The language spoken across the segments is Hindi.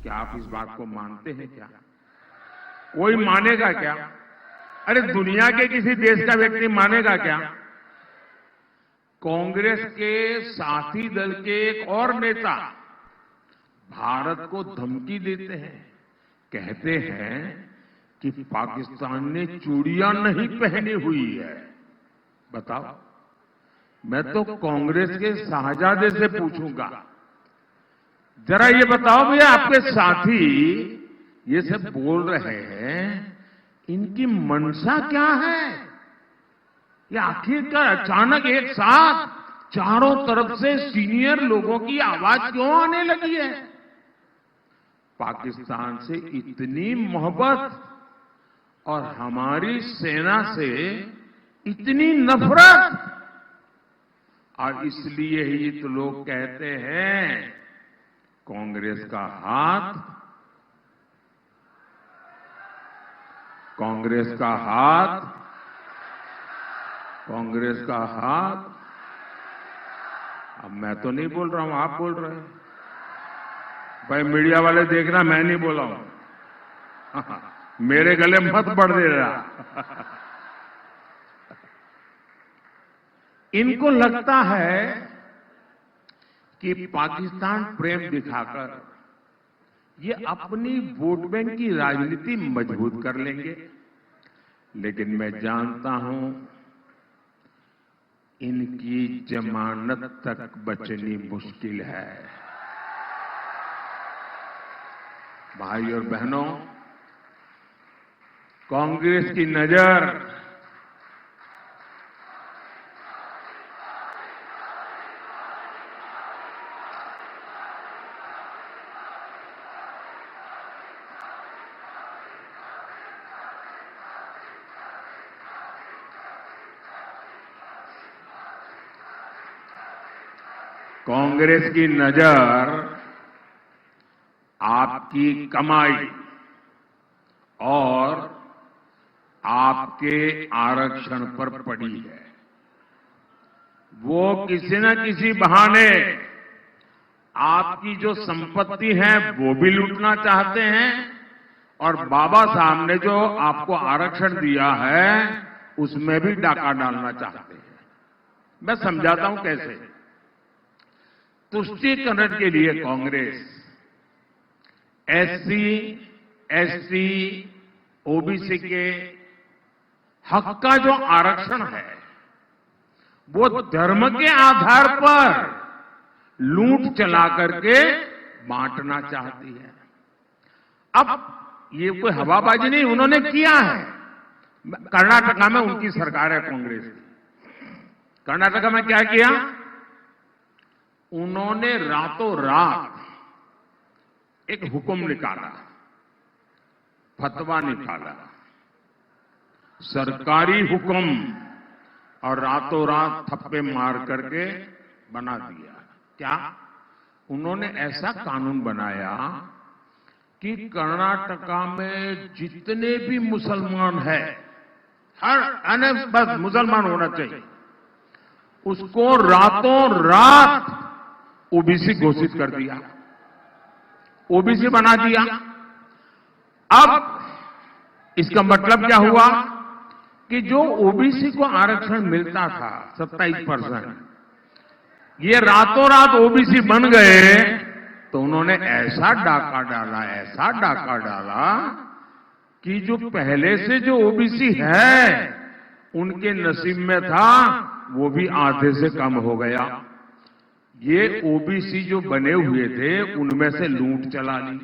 क्या आप इस बात को मानते हैं क्या? कोई मानेगा क्या? अरे दुनिया के किसी देश का व्यक्ति मानेगा क्या? कांग्रेस के साथी दल के एक और नेता भारत को धमकी देते हैं, कहते हैं कि पाकिस्तान ने चूड़ियां नहीं पहनी हुई है। बताओ, मैं तो कांग्रेस के शाहजादे से पूछूंगा, जरा ये बताओ भैया, आपके साथी ये सब बोल रहे हैं, इनकी मंशा क्या है? ये आखिरकार अचानक एक साथ चारों तरफ से सीनियर लोगों की आवाज क्यों आने लगी है? पाकिस्तान से इतनी मोहब्बत और हमारी सेना से इतनी नफरत, और इसलिए ही तो लोग कहते हैं कांग्रेस का हाथ, कांग्रेस का हाथ, कांग्रेस का हाथ। अब मैं तो नहीं बोल रहा हूं, आप बोल रहे हैं। भाई मीडिया वाले देखना, मैं नहीं बोला हूं। मेरे गले मत बढ़ दे रहा। इनको लगता है कि पाकिस्तान प्रेम दिखाकर ये अपनी वोट बैंक की राजनीति मजबूत कर लेंगे, लेकिन मैं जानता हूं इनकी जमानत तक बचनी मुश्किल है। भाई और बहनों, कांग्रेस की नजर कांग्रेस की नजर आपकी कमाई और आपके आरक्षण पर पड़ी है। वो किसी न किसी बहाने आपकी जो संपत्ति है वो भी लूटना चाहते हैं, और बाबा साहब ने जो आपको आरक्षण दिया है उसमें भी डाका डालना चाहते हैं। मैं समझाता हूं कैसे। तुष्टीकरण के लिए कांग्रेस एससी, एसटी, ओबीसी के हक का जो आरक्षण है वो धर्म के आधार पर लूट चला करके बांटना चाहती है। अब ये कोई हवाबाजी नहीं, उन्होंने किया है। कर्नाटका में उनकी सरकार है कांग्रेस की। कर्नाटका में क्या किया? उन्होंने रातों रात एक हुक्म निकाला, फतवा निकाला, सरकारी हुक्म, और रातों रात थप्पे मार करके बना दिया। क्या? उन्होंने ऐसा कानून बनाया कि कर्नाटका में जितने भी मुसलमान हैं, हर बस मुसलमान होना चाहिए, उसको रातों रात ओबीसी घोषित कर दिया, ओबीसी बना दिया। अब इसका मतलब क्या हुआ कि जो ओबीसी को आरक्षण मिलता था 27%, ये रातों रात ओबीसी बन गए। तो उन्होंने ऐसा डाका डाला, ऐसा डाका डाला कि जो पहले से जो ओबीसी है उनके नसीब में था वो भी आधे से कम हो गया। ये ओबीसी जो बने हुए थे उनमें से लूट चला ली।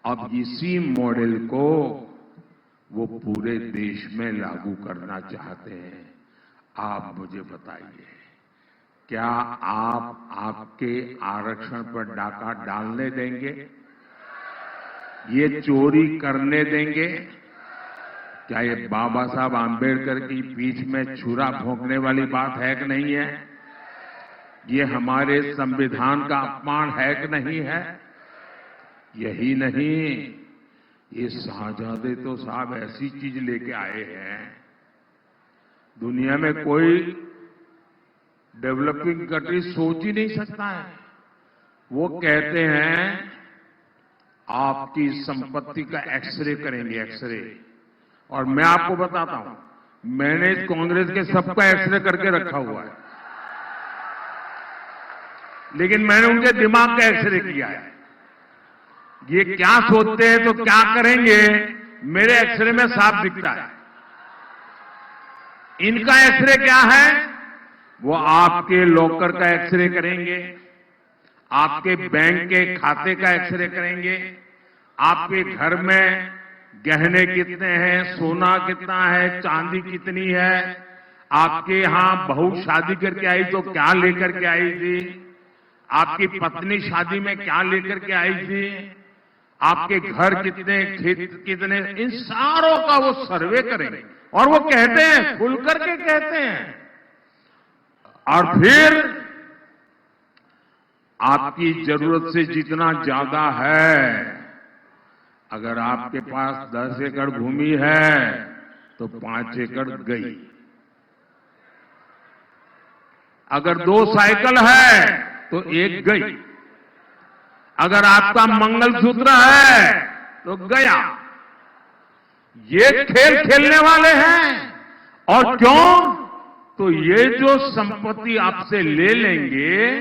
अब इसी मॉडल को वो पूरे देश में लागू करना चाहते हैं। आप मुझे बताइए, क्या आप आपके आरक्षण पर डाका डालने देंगे? ये चोरी करने देंगे? क्या ये बाबा साहब आंबेडकर की पीठ में छुरा भोंकने वाली बात है कि नहीं है? ये हमारे संविधान का अपमान है कि नहीं है? यही नहीं, ये शाहजादे तो साहब ऐसी चीज लेके आए हैं, दुनिया में कोई डेवलपिंग कंट्री सोच ही नहीं सकता है। वो कहते हैं आपकी संपत्ति का एक्सरे करेंगे, एक्सरे। और मैं आपको बताता हूं, मैंने कांग्रेस के सबका एक्सरे करके रखा हुआ है, लेकिन मैंने उनके दिमाग का एक्सरे किया है। ये क्या सोचते हैं तो क्या करेंगे, मेरे एक्सरे में साफ दिखता है। इनका एक्सरे क्या है, वो आपके लॉकर का एक्सरे करेंगे, आपके बैंक के खाते का एक्सरे करेंगे, आपके घर में गहने कितने हैं, सोना कितना है, चांदी कितनी है, आपके यहां बहू शादी करके आई तो क्या लेकर के आई थी, आपकी पत्नी शादी में क्या लेकर के आई थी, आपके घर कितने, खेत कितने, इन सारों का वो सर्वे करेंगे। और वो कहते हैं, खुल करके कहते हैं। और फिर आपकी जरूरत से जितना ज्यादा है, अगर आपके पास 10 एकड़ भूमि है तो 5 एकड़ गई। अगर 2 साइकिल है तो 1 गई। अगर आपका मंगलसूत्र है तो गया। ये खेल खेलने वाले हैं। और क्यों? तो ये जो संपत्ति आपसे ले लेंगे,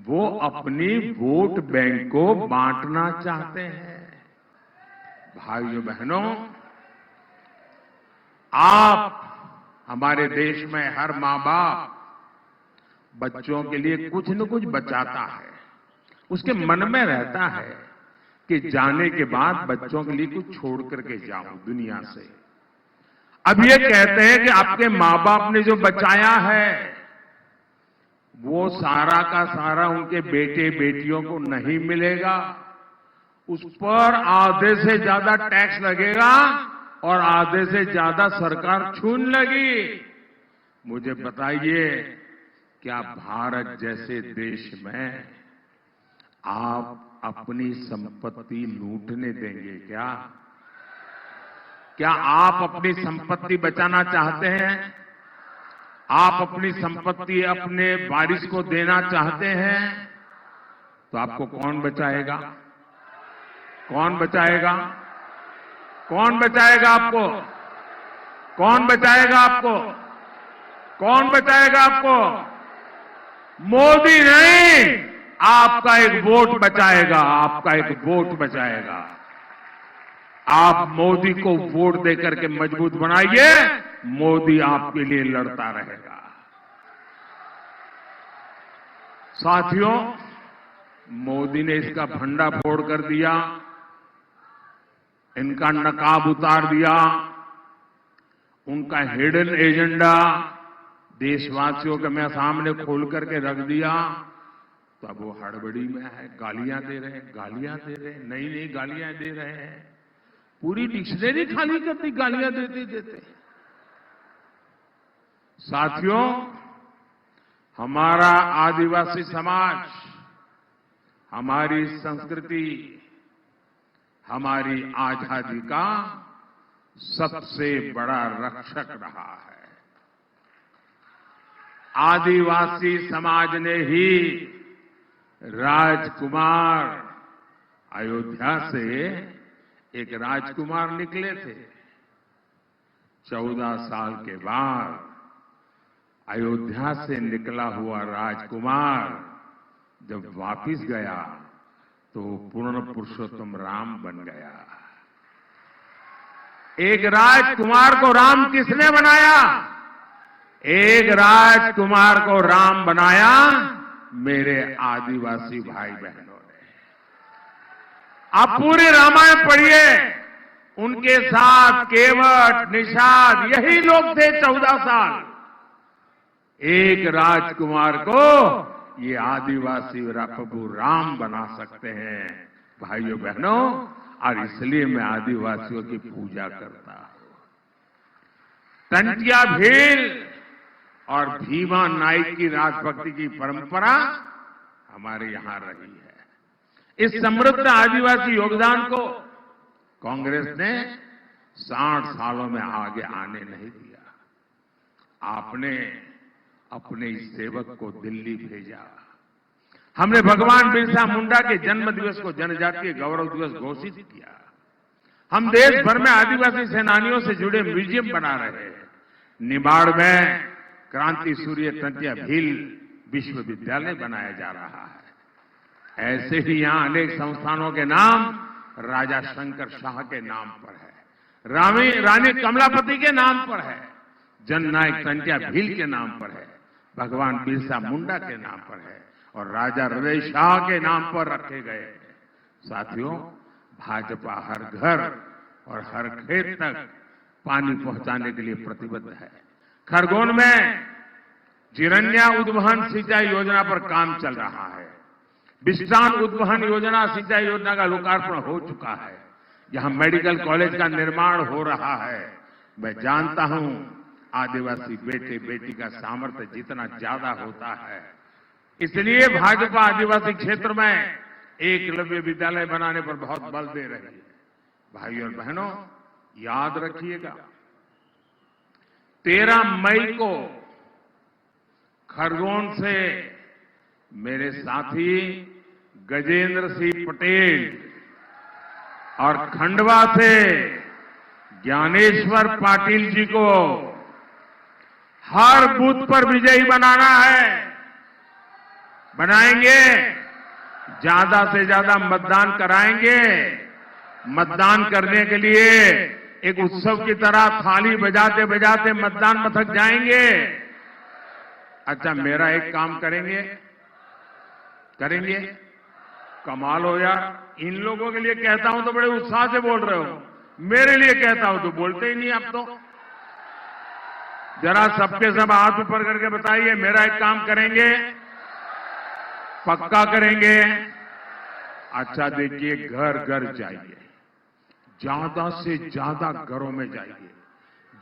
वो अपनी वोट बैंक को बांटना चाहते हैं। भाइयों बहनों, आप, हमारे देश में हर मां बाप बच्चों के लिए कुछ न कुछ बचाता है। उसके मन में रहता है कि जाने के बाद बच्चों के लिए कुछ छोड़ करके जाऊं दुनिया से। अब ये कहते हैं कि आपके मां बाप ने जो बचाया है, वो सारा का सारा उनके बेटे बेटियों को नहीं मिलेगा। उस पर आधे से ज्यादा टैक्स लगेगा और आधे से ज्यादा सरकार छून लगी। मुझे बताइए, क्या भारत जैसे देश में आप अपनी संपत्ति लूटने देंगे क्या? क्या आप अपनी संपत्ति बचाना चाहते हैं? आप अपनी संपत्ति अपने वारिस को देना चाहते हैं? तो आपको कौन बचाएगा? कौन बचाएगा? कौन बचाएगा आपको? कौन बचाएगा आपको? कौन बचाएगा आपको? मोदी नहीं, आपका एक वोट बचाएगा। आपका एक वोट बचाएगा। आप मोदी को वोट देकर के मजबूत बनाइए, मोदी आपके लिए लड़ता रहेगा। साथियों, मोदी ने इसका भंडा फोड़ कर दिया, इनका नकाब उतार दिया, उनका हिडन एजेंडा देशवासियों के मैं सामने खोल करके रख दिया। तो अब वो हड़बड़ी में है, गालियां दे रहे हैं, गालियां दे रहे हैं, नई नई गालियां दे रहे हैं। पूरी डिक्शनरी खाली कर दी गालियां देते देते। साथियों, हमारा आदिवासी समाज, हमारी संस्कृति, हमारी आजादी का सबसे बड़ा रक्षक रहा है। आदिवासी समाज ने ही राजकुमार, अयोध्या से एक राजकुमार निकले थे। 14 साल के बाद अयोध्या से निकला हुआ राजकुमार जब वापिस गया तो पूर्ण पुरुषोत्तम राम बन गया। एक राजकुमार को राम किसने बनाया? एक राजकुमार को राम बनाया मेरे आदिवासी भाई बहनों ने। आप पूरे रामायण पढ़िए, उनके साथ केवट, निषाद, यही लोग थे 14 साल। एक राजकुमार को ये आदिवासी प्रभु राम बना सकते हैं भाइयों बहनों। और इसलिए मैं आदिवासियों की पूजा करता हूं। टंटिया भील और भीमा नाइक की राजभक्ति की परंपरा हमारे यहां रही है। इस समृद्ध आदिवासी योगदान को कांग्रेस ने 60 सालों में आगे आने नहीं दिया। आपने अपने इस सेवक को दिल्ली भेजा, हमने भगवान बिरसा मुंडा के जन्म दिवस को जनजातीय गौरव दिवस घोषित किया। हम देश भर में आदिवासी सेनानियों से जुड़े म्यूजियम बना रहे हैं। निमाड़ में क्रांति सूर्य तंत्या भील विश्वविद्यालय बनाया जा रहा है। ऐसे ही यहां अनेक संस्थानों के नाम राजा शंकर शाह के नाम पर है, रानी कमलापति के नाम पर है, जननायक तंत्या भील के नाम पर है, भगवान बिरसा मुंडा के नाम पर है और राजा हृदय शाह के नाम पर रखे गए हैं। साथियों, भाजपा हर घर और हर खेत तक पानी पहुंचाने के लिए प्रतिबद्ध है। खरगोन में जिरन्या उद्वहन सिंचाई योजना पर काम चल रहा है। बिस्टान उद्वहन योजना सिंचाई योजना का लोकार्पण हो चुका है। यहां मेडिकल कॉलेज का निर्माण हो रहा है। मैं जानता हूं आदिवासी बेटे बेटी का सामर्थ्य जितना ज्यादा होता है, इसलिए भाजपा आदिवासी क्षेत्र में एकलव्य विद्यालय बनाने पर बहुत बल दे रही है। भाइयों और बहनों, याद रखिएगा 13 मई को खरगोन से मेरे साथी गजेंद्र सिंह पटेल और खंडवा से ज्ञानेश्वर पाटिल जी को हर बूथ पर विजयी बनाना है। बनाएंगे, ज्यादा से ज्यादा मतदान कराएंगे। मतदान करने के लिए एक उत्सव की तरह थाली बजाते बजाते मतदान मथक जाएंगे। अच्छा, मेरा एक काम करेंगे? कमाल हो यार, इन लोगों के लिए कहता हूं तो बड़े उत्साह से बोल रहे हो, मेरे लिए कहता हूं तो बोलते ही नहीं। आप तो जरा सबके सब हाथ ऊपर करके बताइए, मेरा एक काम करेंगे? पक्का करेंगे? अच्छा देखिए, घर घर जाइए, ज्यादा से ज्यादा घरों में जाइए,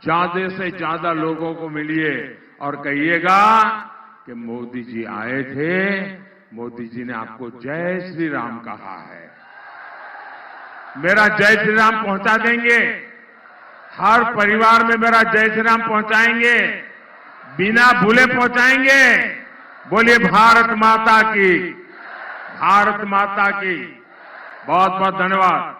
ज्यादा से ज्यादा लोगों को मिलिए और कहिएगा कि मोदी जी आए थे, मोदी जी ने आपको जय श्री राम कहा है। मेरा जय श्री राम पहुंचा देंगे। हर परिवार में मेरा जय श्री राम पहुंचाएंगे, बिना भूले पहुंचाएंगे। बोलिए भारत माता की, भारत माता की। बहुत बहुत धन्यवाद।